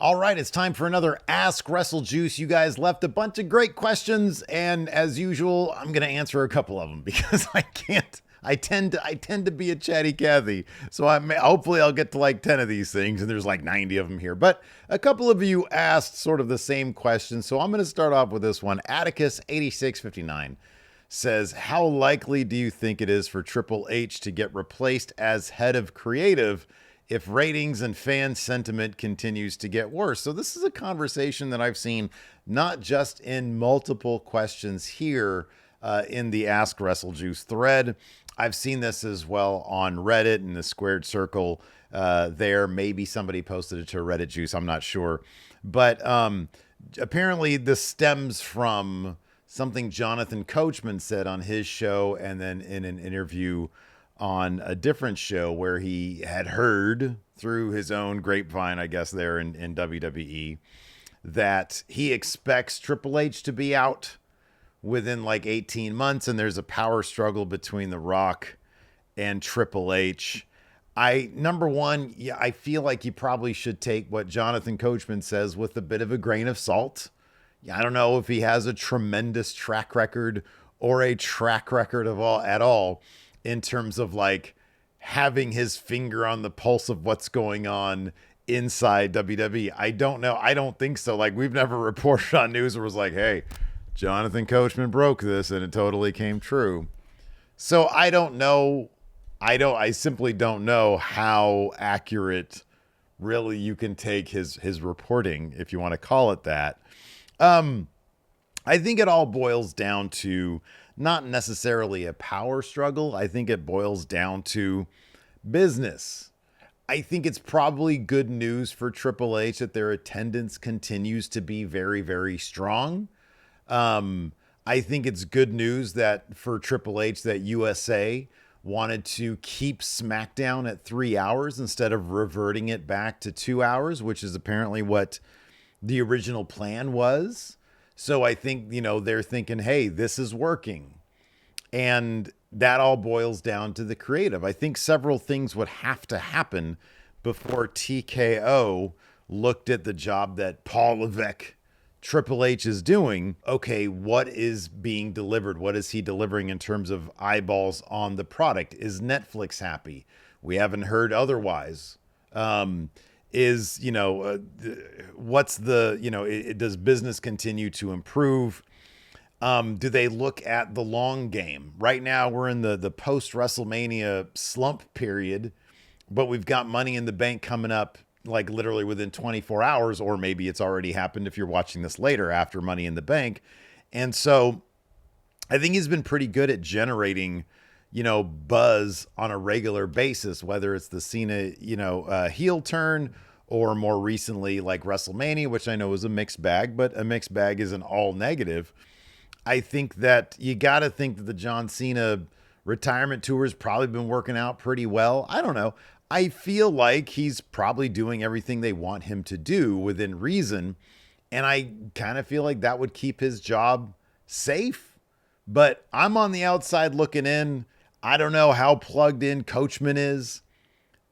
All right, it's time for another Ask Wrestle Juice. You guys left a bunch of great questions, and as usual, I'm going to answer a couple of them because I can't. I tend to be a chatty Cathy, so hopefully I'll get to like 10 of these things, and there's like 90 of them here. But a couple of you asked sort of the same question, so I'm going to start off with this one. Atticus8659 says, "How likely do you think it is for Triple H to get replaced as head of creative if ratings and fan sentiment continues to get worse?" So this is a conversation that I've seen not just in multiple questions here in the Ask Wrestle Juice thread. I've seen this as well on Reddit in the squared circle there. Maybe somebody posted it to Reddit Juice. I'm not sure. But apparently this stems from something Jonathan Coachman said on his show, and then in an interview on a different show where he had heard through his own grapevine, I guess, there in WWE, that he expects Triple H to be out within like 18 months, and there's a power struggle between The Rock and Triple H. Number one, yeah, I feel like you probably should take what Jonathan Coachman says with a bit of a grain of salt. I don't know if he has a tremendous track record or a track record at all in terms of like having his finger on the pulse of what's going on inside WWE. I don't know. I don't think so. Like, we've never reported on news where it was like, hey, Jonathan Coachman broke this and it totally came true. So I don't know. I simply don't know how accurate really you can take his reporting, if you want to call it that. I think it all boils down to not necessarily a power struggle. I think it boils down to business. I think it's probably good news for Triple H that their attendance continues to be very, very strong. I think it's good news that for Triple H that USA wanted to keep SmackDown at 3 hours instead of reverting it back to 2 hours, which is apparently what the original plan was. So I think, they're thinking, hey, this is working. And that all boils down to the creative. I think several things would have to happen before TKO looked at the job that Paul Levesque, Triple H, is doing. Okay, what is being delivered? What is he delivering in terms of eyeballs on the product? Is Netflix happy? We haven't heard otherwise. What's the, does business continue to improve? Do they look at the long game? Right now, we're in the post-WrestleMania slump period, but we've got Money in the Bank coming up like literally within 24 hours, or maybe it's already happened if you're watching this later after Money in the Bank. And so I think he's been pretty good at generating, buzz on a regular basis, whether it's the Cena, heel turn, or more recently like WrestleMania, which I know is a mixed bag, but a mixed bag isn't all negative. I think that you got to think that the John Cena retirement tour has probably been working out pretty well. I don't know. I feel like he's probably doing everything they want him to do within reason. And I kind of feel like that would keep his job safe. But I'm on the outside looking in. I don't know how plugged in Coachman is.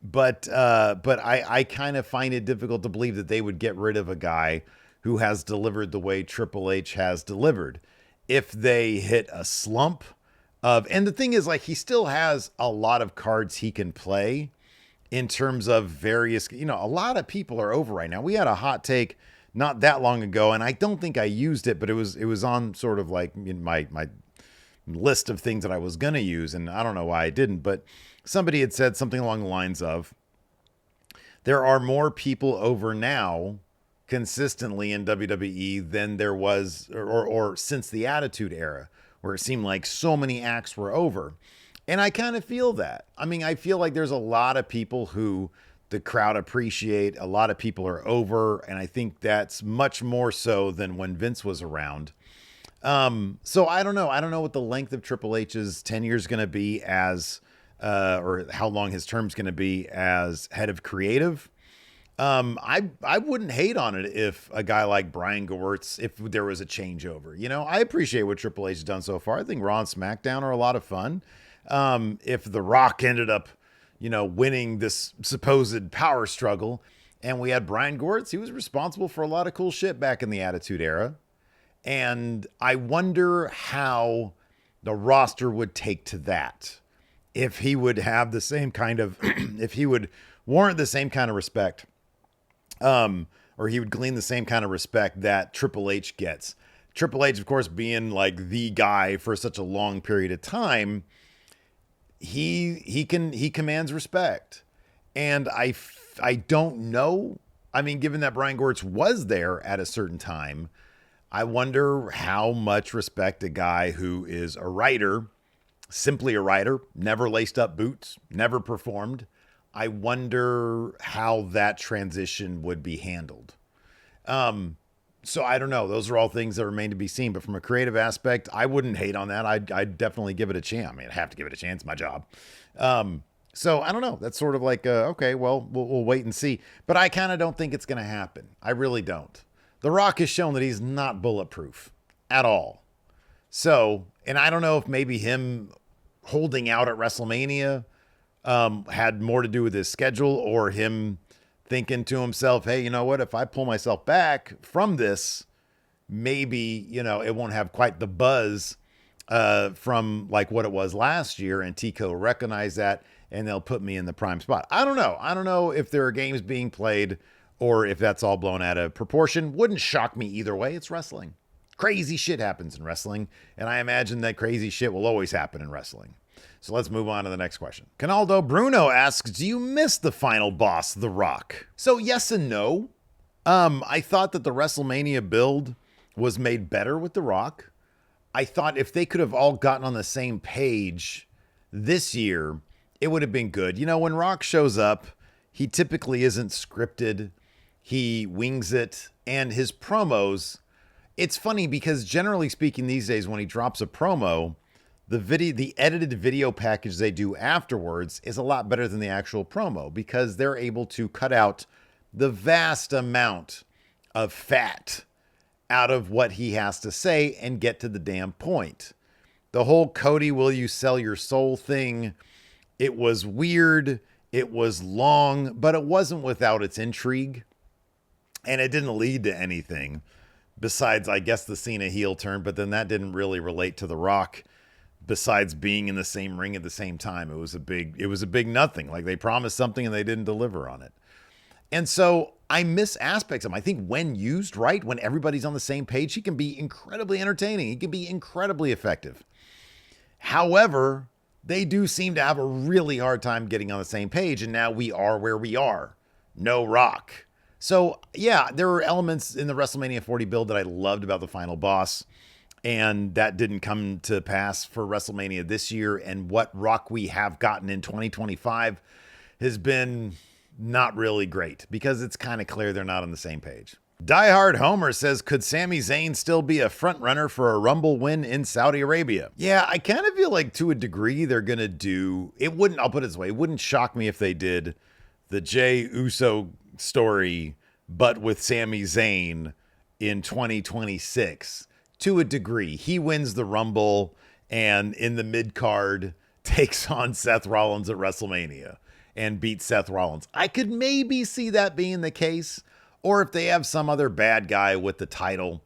But I kind of find it difficult to believe that they would get rid of a guy who has delivered the way Triple H has delivered. If they hit a slump and the thing is, like, he still has a lot of cards he can play in terms of various, a lot of people are over right now. We had a hot take not that long ago, and I don't think I used it, but it was on sort of like in my list of things that I was going to use. And I don't know why I didn't, but somebody had said something along the lines of, there are more people over now consistently in WWE than there was or since the Attitude Era, where it seemed like so many acts were over. And I kind of feel that. I mean, I feel like there's a lot of people who the crowd appreciate. A lot of people are over. And I think that's much more so than when Vince was around. So I don't know. I don't know what the length of Triple H's tenure is going to be as, or how long his term's going to be as head of creative. I wouldn't hate on it if a guy like Brian Gewirtz, if there was a changeover. I appreciate what Triple H has done so far. I think Raw and SmackDown are a lot of fun. If The Rock ended up, winning this supposed power struggle, And we had Brian Gortz. He was responsible for a lot of cool shit back in the Attitude Era. And I wonder how the roster would take to that. If he would have the same kind of, if he would warrant the same kind of respect, or he would glean the same kind of respect that Triple H gets. Triple H, of course, being like the guy for such a long period of time, he commands respect. And I don't know. I mean, given that Brian Gortz was there at a certain time, I wonder how much respect a guy who is a writer, simply a writer, never laced up boots, never performed. I wonder how that transition would be handled. So I don't know. Those are all things that remain to be seen. But from a creative aspect, I wouldn't hate on that. I'd definitely give it a chance. I mean, I have to give it a chance. It's my job. So I don't know. That's sort of like, okay, well, we'll wait and see. But I kind of don't think it's going to happen. I really don't. The Rock has shown that he's not bulletproof at all. So, and I don't know if maybe him holding out at WrestleMania had more to do with his schedule, or him thinking to himself, hey, you know what? If I pull myself back from this, maybe, you know, it won't have quite the buzz from like what it was last year, and TKO recognize that, and they'll put me in the prime spot. I don't know. I don't know if there are games being played or if that's all blown out of proportion. Wouldn't shock me either way. It's wrestling. Crazy shit happens in wrestling, and I imagine that crazy shit will always happen in wrestling. So let's move on to the next question. Canaldo Bruno asks, do you miss the final boss, The Rock? So yes and no. I thought that the WrestleMania build was made better with The Rock. I thought if they could have all gotten on the same page this year, it would have been good. You know, when Rock shows up, he typically isn't scripted. He wings it, and his promos, it's funny because generally speaking these days when he drops a promo, the edited video package they do afterwards is a lot better than the actual promo because they're able to cut out the vast amount of fat out of what he has to say and get to the damn point. The whole Cody, will you sell your soul thing, it was weird, it was long, but it wasn't without its intrigue. And it didn't lead to anything besides, I guess, the Cena heel turn, but then that didn't really relate to The Rock besides being in the same ring at the same time. It was a big nothing. Like they promised something and they didn't deliver on it. And so I miss aspects of him. I think when used right, when everybody's on the same page, he can be incredibly entertaining. He can be incredibly effective. However, they do seem to have a really hard time getting on the same page. And now we are where we are. No Rock. So yeah, there were elements in the WrestleMania 40 build that I loved about the final boss. And that didn't come to pass for WrestleMania this year. And what Rock we have gotten in 2025 has been not really great because it's kind of clear they're not on the same page. Die Hard Homer says, could Sami Zayn still be a front runner for a Rumble win in Saudi Arabia? Yeah, I kind of feel like to a degree they're going to do, I'll put it this way, it wouldn't shock me if they did the Jey Uso story, but with Sami Zayn in 2026. To a degree, he wins the Rumble and in the mid card takes on Seth Rollins at WrestleMania and beats Seth Rollins. I could maybe see that being the case, or if they have some other bad guy with the title,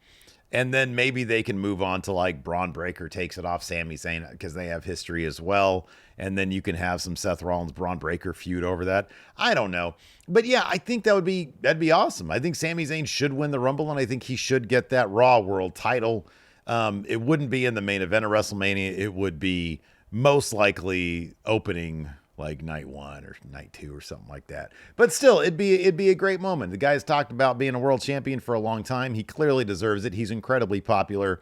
and then maybe they can move on to like Braun Breaker takes it off Sami Zayn because they have history as well. And then you can have some Seth Rollins, Braun Breaker feud over that. I don't know. But yeah, I think that'd be awesome. I think Sami Zayn should win the Rumble, and I think he should get that Raw World title. It wouldn't be in the main event of WrestleMania. It would be most likely opening like night 1 or night 2 or something like that. But still, it'd be a great moment. The guy's talked about being a world champion for a long time. He clearly deserves it. He's incredibly popular.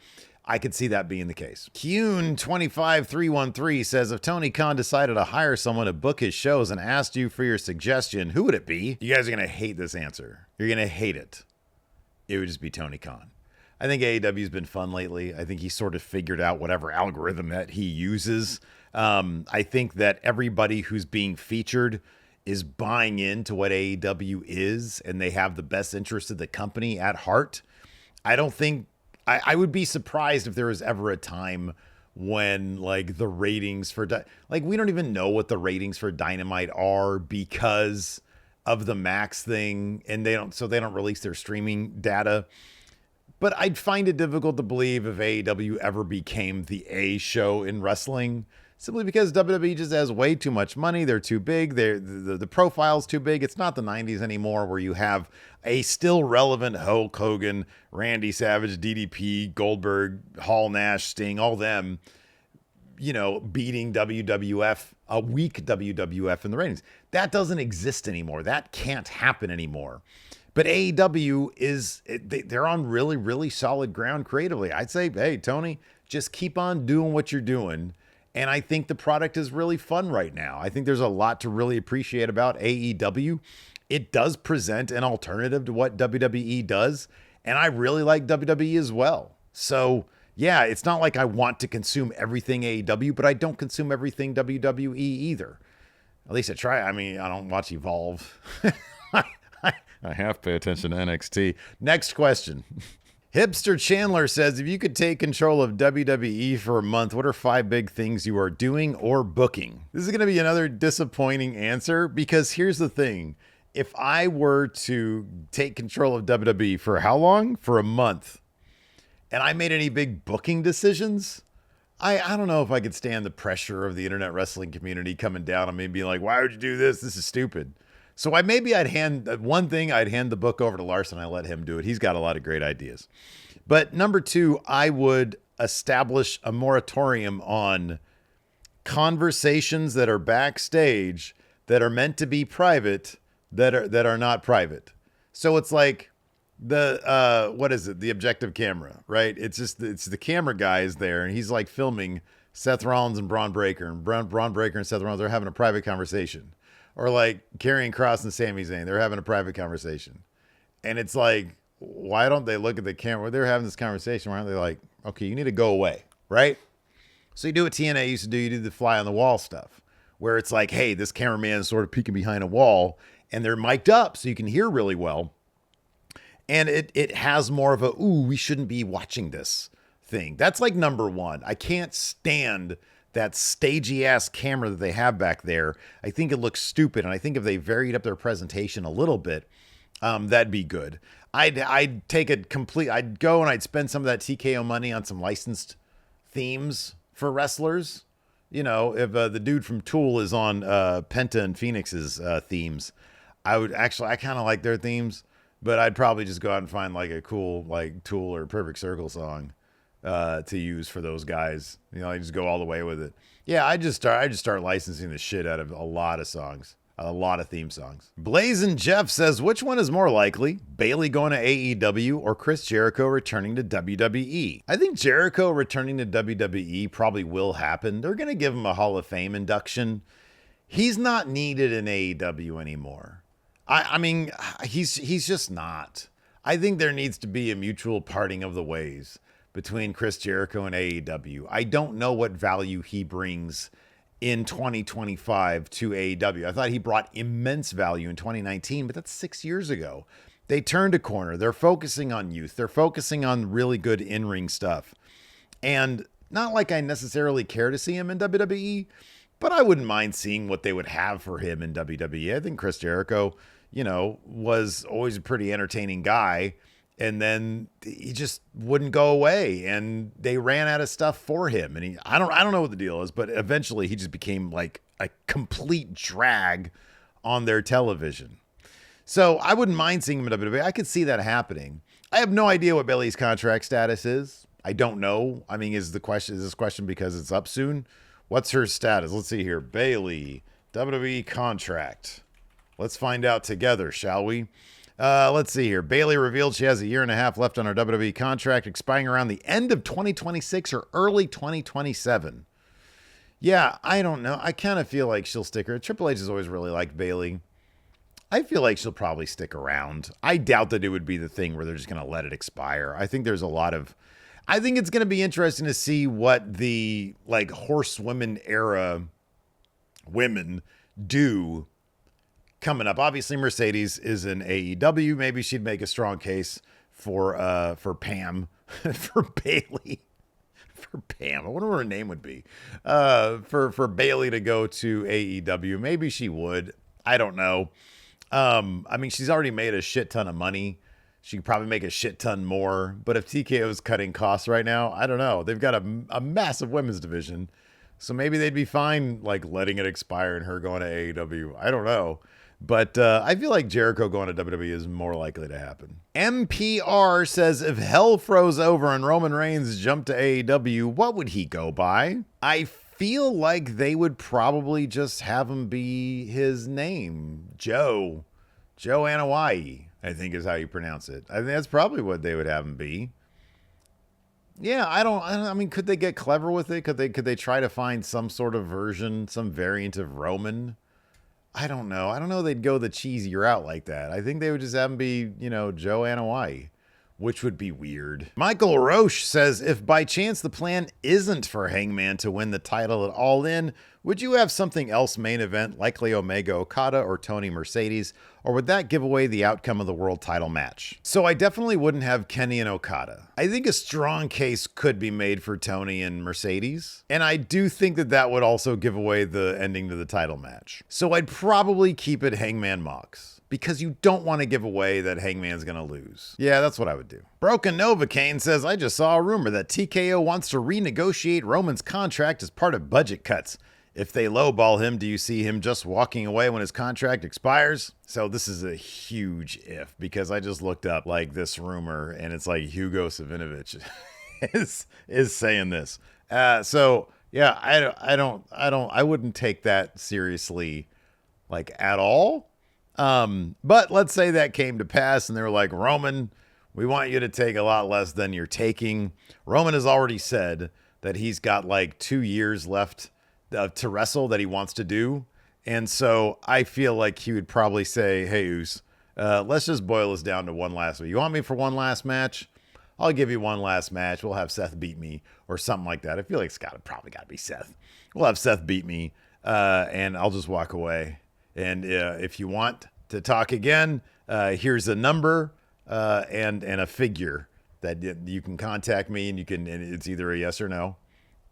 I could see that being the case. Kyun25313 says, if Tony Khan decided to hire someone to book his shows and asked you for your suggestion, who would it be? You guys are going to hate this answer. You're going to hate it. It would just be Tony Khan. I think AEW's been fun lately. I think he sort of figured out whatever algorithm that he uses. I think that everybody who's being featured is buying into what AEW is, and they have the best interest of the company at heart. I would be surprised if there was ever a time when like the ratings for like we don't even know what the ratings for Dynamite are because of the Max thing, and they don't release their streaming data. But I'd find it difficult to believe if AEW ever became the A show in wrestling, simply because WWE just has way too much money. They're too big. The profile's too big. It's not the 90s anymore where you have a still relevant Hulk Hogan, Randy Savage, DDP, Goldberg, Hall, Nash, Sting, all them, beating WWF, a weak WWF in the ratings. That doesn't exist anymore. That can't happen anymore. But AEW they're on really, really solid ground creatively. I'd say, hey, Tony, just keep on doing what you're doing. And I think the product is really fun right now. I think there's a lot to really appreciate about AEW. It does present an alternative to what WWE does. And I really like WWE as well. So, yeah, it's not like I want to consume everything AEW, but I don't consume everything WWE either. At least I try. I mean, I don't watch Evolve. I have to pay attention to NXT. Next question. Hipster Chandler says, if you could take control of WWE for a month, what are 5 big things you are doing or booking? This is going to be another disappointing answer, because here's the thing. If I were to take control of WWE for how long? For a month, and I made any big booking decisions, I don't know if I could stand the pressure of the internet wrestling community coming down on me and being like, why would you do this? This is stupid. So I'd hand the book over to Larson. I let him do it. He's got a lot of great ideas. But number 2, I would establish a moratorium on conversations that are backstage that are meant to be private that are not private. So it's like the objective camera, right? It's the camera guy is there and he's like filming Seth Rollins and Braun Breaker, and Braun Breaker and Seth Rollins are having a private conversation. Or like Karrion Kross and Sami Zayn, they're having a private conversation. And it's like, why don't they look at the camera? They're having this conversation. Why aren't they like, okay, you need to go away, right? So you do what TNA used to do. You do the fly on the wall stuff, where it's like, hey, this cameraman is sort of peeking behind a wall, and they're mic'd up so you can hear really well. And it has more of a, ooh, we shouldn't be watching this thing. That's like number 1. I can't stand that stagey ass camera that they have back there. I think it looks stupid. And I think if they varied up their presentation a little bit, that'd be good. I'd go and I'd spend some of that TKO money on some licensed themes for wrestlers. If the dude from Tool is on Penta and Phoenix's themes, I kind of like their themes, but I'd probably just go out and find like a cool like Tool or Perfect Circle song to use for those guys. I just go all the way with it. Yeah, I just start licensing the shit out of a lot of songs, a lot of theme songs. Blazin' Jeff says, which one is more likely, Bayley going to AEW or Chris Jericho returning to WWE? I think Jericho returning to WWE probably will happen. They're going to give him a Hall of Fame induction. He's not needed in AEW anymore. I mean, he's just not. I think there needs to be a mutual parting of the ways between Chris Jericho and AEW. I don't know what value he brings in 2025 to AEW. I thought he brought immense value in 2019, but that's 6 years ago. They turned a corner. They're focusing on youth. They're focusing on really good in-ring stuff. And not like I necessarily care to see him in WWE, but I wouldn't mind seeing what they would have for him in WWE. I think Chris Jericho, was always a pretty entertaining guy. And then he just wouldn't go away, and they ran out of stuff for him. And I don't know what the deal is, but eventually he just became like a complete drag on their television. So I wouldn't mind seeing him in WWE. I could see that happening. I have no idea what Bayley's contract status is. I don't know. I mean, is this question because it's up soon? What's her status? Let's see here. Bayley, WWE contract. Let's find out together, shall we? Let's see here. Bayley revealed she has 1.5 years left on her WWE contract, expiring around the end of 2026 or early 2027. Yeah, I don't know. I kind of feel like she'll stick her. Triple H has always really liked Bayley. I feel like she'll probably stick around. I doubt that it would be the thing where they're just going to let it expire. I think it's going to be interesting to see what the like horsewomen era women do coming up. Obviously, Mercedes is in AEW. Maybe she'd make a strong case for Pam, for Bayley, for Pam. I wonder what her name would be. For Bayley to go to AEW. Maybe she would. I don't know. I mean, she's already made a shit ton of money. She could probably make a shit ton more. But if TKO is cutting costs right now, I don't know. They've got a massive women's division. So maybe they'd be fine, like, letting it expire and her going to AEW. I don't know. But I feel like Jericho going to WWE is more likely to happen. MPR says, if hell froze over and Roman Reigns jumped to AEW, what would he go by? I feel like they would probably just have him be his name. Joe Anoa'i, I think is how you pronounce it. I think that's probably what they would have him be. Yeah, I mean, could they get clever with it? Could they try to find some sort of version, some variant of Roman? I don't know. I don't know they'd go the cheesy route like that. I think they would just have him be, Joe Anoa'i, which would be weird. Michael Roche says, if by chance the plan isn't for Hangman to win the title at All In, would you have something else main event, likely Omega Okada or Tony Mercedes, or would that give away the outcome of the world title match? So I definitely wouldn't have Kenny and Okada. I think a strong case could be made for Tony and Mercedes, and I do think that would also give away the ending to the title match. So I'd probably keep it Hangman Mox, because you don't want to give away that Hangman's going to lose. Yeah, that's what I would do. Broken Novocaine says, I just saw a rumor that TKO wants to renegotiate Roman's contract as part of budget cuts. If they lowball him, do you see him just walking away when his contract expires? So this is a huge if, because I just looked up like this rumor and it's like Hugo Savinovich is saying this. So yeah, I wouldn't take that seriously, like, at all. But let's say that came to pass and they were like, Roman, we want you to take a lot less than you're taking. Roman has already said that he's got like 2 years left to wrestle that he wants to do. And so I feel like he would probably say, hey, Oos, let's just boil this down to one last week. You want me for one last match? I'll give you one last match. We'll have Seth beat me or something like that. I feel like it's probably got to be Seth. We'll have Seth beat me and I'll just walk away. And if you want to talk again, here's a number and a figure that you can contact me, and it's either a yes or no.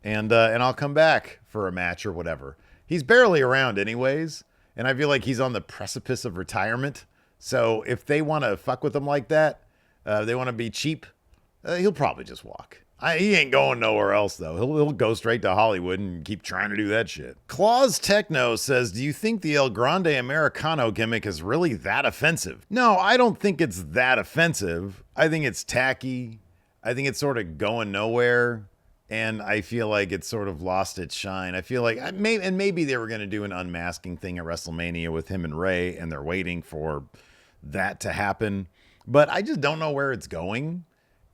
And I'll come back for a match or whatever. He's barely around anyways, and I feel like he's on the precipice of retirement. So if they want to fuck with him like that, they want to be cheap, he'll probably just walk. He ain't going nowhere else, though. He'll go straight to Hollywood and keep trying to do that shit. Claus Techno says, do you think the El Grande Americano gimmick is really that offensive? No, I don't think it's that offensive. I think it's tacky. I think it's sort of going nowhere. And I feel like it's sort of lost its shine. I feel like maybe they were going to do an unmasking thing at WrestleMania with him and Ray, and they're waiting for that to happen. But I just don't know where it's going.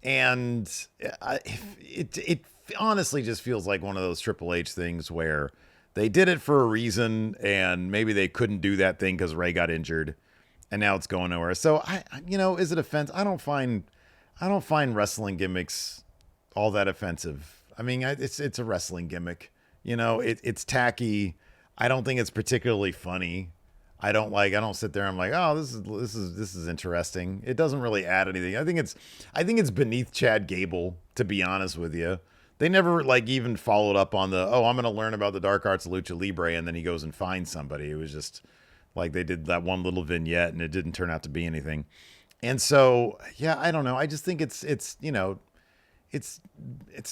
And it honestly just feels like one of those Triple H things where they did it for a reason, and maybe they couldn't do that thing because Ray got injured, and now it's going nowhere. So is it offensive? I don't find wrestling gimmicks all that offensive. I mean, it's a wrestling gimmick. It's tacky. I don't think it's particularly funny. I don't sit there and I'm like, oh, this is interesting. It doesn't really add anything. I think it's beneath Chad Gable, to be honest with you. They never even followed up on I'm going to learn about the dark arts of Lucha Libre, and then he goes and finds somebody. It was just like they did that one little vignette and it didn't turn out to be anything. And so, yeah, I don't know. I just think it's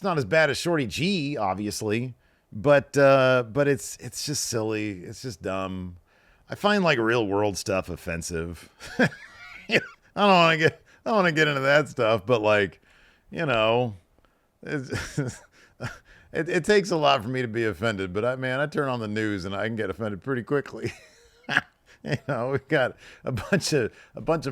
not as bad as Shorty G, obviously, but it's just silly. It's just dumb. I find Real World stuff offensive. I don't want to get into that stuff, but it takes a lot for me to be offended. But I turn on the news and I can get offended pretty quickly. We've got a bunch of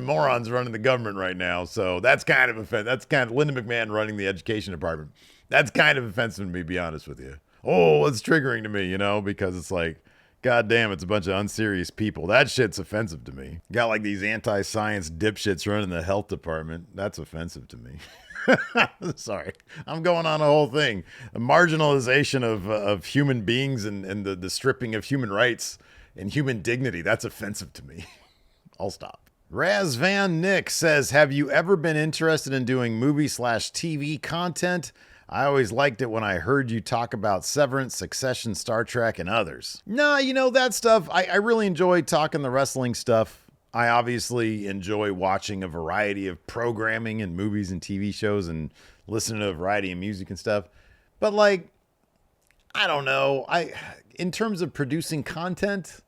morons running the government right now, so that's kind of offensive. That's kind of Linda McMahon running the education department. That's kind of offensive to me, to be honest with you. Oh, it's triggering to me, because it's like, God damn, it's a bunch of unserious people. That shit's offensive to me. Got these anti-science dipshits running the health department. That's offensive to me. Sorry, I'm going on a whole thing. A marginalization of human beings and the stripping of human rights and human dignity. That's offensive to me. I'll stop. Raz Van Nick says, have you ever been interested in doing movie/TV content? I always liked it when I heard you talk about Severance, Succession, Star Trek, and others. Nah, that stuff, I really enjoy talking the wrestling stuff. I obviously enjoy watching a variety of programming and movies and TV shows and listening to a variety of music and stuff. But like, I don't know. In terms of producing content,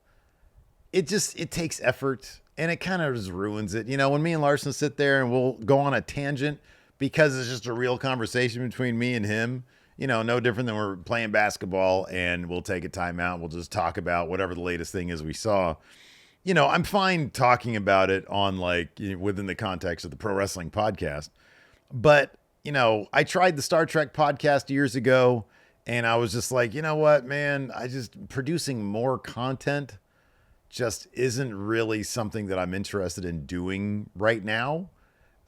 it takes effort and it kind of just ruins it. You know, when me and Larson sit there and we'll go on a tangent because it's just a real conversation between me and him, you know, no different than we're playing basketball and we'll take a timeout. We'll just talk about whatever the latest thing is we saw. You know, I'm fine talking about it on like within the context of the pro wrestling podcast. But, you know, I tried the Star Trek podcast years ago and I was just like, you know what, man, producing more content just isn't really something that I'm interested in doing right now.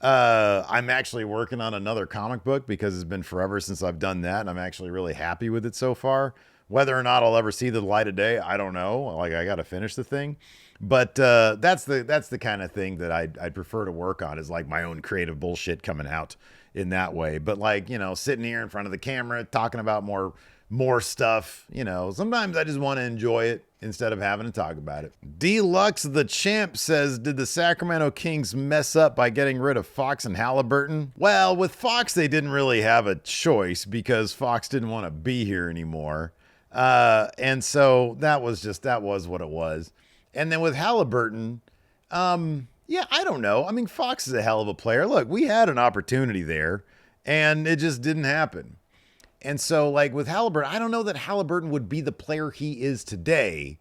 I'm actually working on another comic book because it's been forever since I've done that. And I'm actually really happy with it so far. Whether or not I'll ever see the light of day, I don't know. Like, I got to finish the thing. But that's the kind of thing that I'd prefer to work on, is like my own creative bullshit coming out in that way. But like, you know, sitting here in front of the camera, talking about more stuff, you know, sometimes I just want to enjoy it instead of having to talk about it. Deluxe the Champ says, did the Sacramento Kings mess up by getting rid of Fox and Halliburton? Well, with Fox, they didn't really have a choice because Fox didn't want to be here anymore. And so that was what it was. And then with Halliburton, yeah, I don't know. I mean, Fox is a hell of a player. Look, we had an opportunity there and it just didn't happen. And so, like, with Halliburton, I don't know that Halliburton would be the player he is today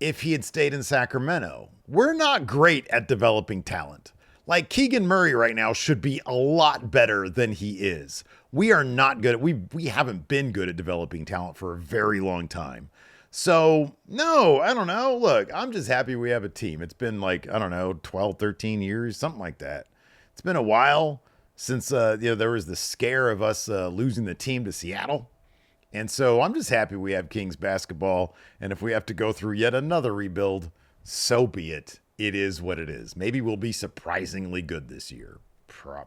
if he had stayed in Sacramento. We're not great at developing talent. Like, Keegan Murray right now should be a lot better than he is. We are not good at, we haven't been good at developing talent for a very long time. So, no, I don't know. Look, I'm just happy we have a team. It's been like, I don't know, 12, 13 years, something like that. It's been a while since there was the scare of us losing the team to Seattle. And so I'm just happy we have Kings basketball. And if we have to go through yet another rebuild, so be it. It is what it is. Maybe we'll be surprisingly good this year.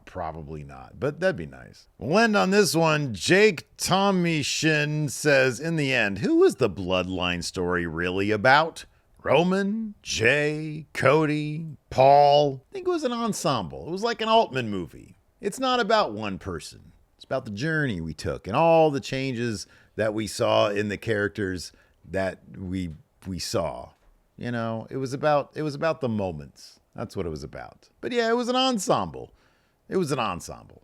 Probably not, but that'd be nice. We'll end on this one. Jake Tommy Shin says, in the end, who was the Bloodline story really about? Roman, Jay, Cody, Paul? I think it was an ensemble. It was like an Altman movie. It's not about one person. It's about the journey we took and all the changes that we saw in the characters that we saw. You know, it was about the moments. That's what it was about. But yeah, it was an ensemble. It was an ensemble.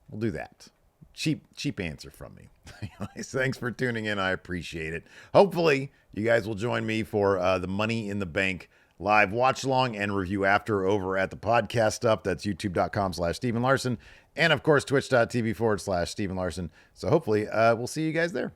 We'll do that. Cheap answer from me. Anyways, thanks for tuning in. I appreciate it. Hopefully, you guys will join me for the Money in the Bank live watch along and review after over at the podcast stuff. That's youtube.com/Stephen Larson. And of course, twitch.tv/Stephen Larson. So hopefully we'll see you guys there.